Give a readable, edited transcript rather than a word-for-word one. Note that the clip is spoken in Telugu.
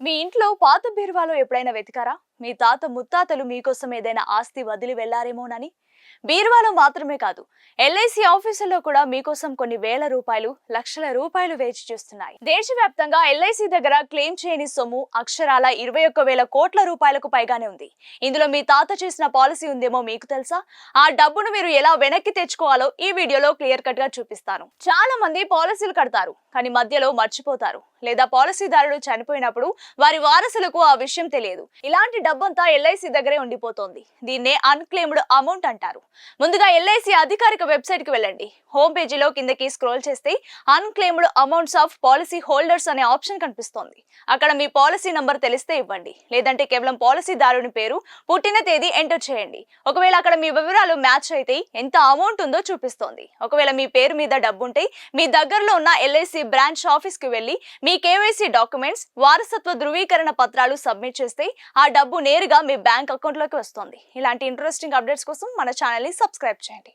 మీ ఇంట్లో పాత బీరువాలో ఎప్పుడైనా వెతికారా? మీ తాత ముత్తాతలు మీకోసం ఏదైనా ఆస్తి వదిలి వెళ్లారేమోనని. బీరువాలో మాత్రమే కాదు, ఎల్ఐసి ఆఫీసుల్లో కూడా మీకోసం కొన్ని వేల రూపాయలు, లక్షల రూపాయలు వేచి చూస్తున్నాయి. దేశవ్యాప్తంగా ఎల్ఐసి దగ్గర క్లెయిమ్ చేయని సొమ్ము అక్షరాల 21,000 కోట్ల రూపాయలకు పైగానే ఉంది. ఇందులో మీ తాత చేసిన పాలసీ ఉందేమో మీకు తెలుసా? ఆ డబ్బును మీరు ఎలా వెనక్కి తెచ్చుకోవాలో ఈ వీడియోలో క్లియర్ కట్ గా చూపిస్తాను. చాలా మంది పాలసీలు కడతారు, కానీ మధ్యలో మర్చిపోతారు, లేదా పాలసీదారుడు చనిపోయినప్పుడు వారి వారసులకు ఆ విషయం తెలియదు. ఇలాంటి డబ్బంతా ఎల్ఐసి దగ్గరే ఉండిపోతోంది. దీన్నే అన్క్లెయిమ్డ్ అమౌంట్ అంటారు. ముందుగా ఎల్ఐసి అధికారిక వెబ్సైట్ కి వెళ్ళండి. హోమ్ పేజీలో కిందకి స్క్రోల్ చేస్తే unclaimed amounts of policy holders అనే ఆప్షన్ కనిపిస్తోంది. అక్కడ మీ పాలసీ నంబర్ తెలిస్తే ఇవ్వండి, లేదంటే కేవలం పాలసీదారుని పేరు, పుట్టిన తేదీ ఎంటర్ చేయండి. ఒకవేళ అక్కడ మీ వివరాలు మ్యాచ్ అయితే ఎంత అమౌంట్ ఉందో చూపిస్తోంది. ఒకవేళ మీ పేరు మీద డబ్బుంటే మీ దగ్గరలో ఉన్న ఎల్ఐసి బ్రాంచ్ ఆఫీస్ కి వెళ్లి మీ కేవైసీ డాక్యుమెంట్స్, వారసత్వ ధృవీకరణ పత్రాలు సబ్మిట్ చేస్తే ఆ డబ్బు నేరుగా మీ బ్యాంక్ అకౌంట్ లోకి వస్తుంది. ఇలాంటి ఇంట్రెస్టింగ్ అప్డేట్స్ కోసం మన ఛానల్ ని సబ్స్క్రైబ్ చేయండి.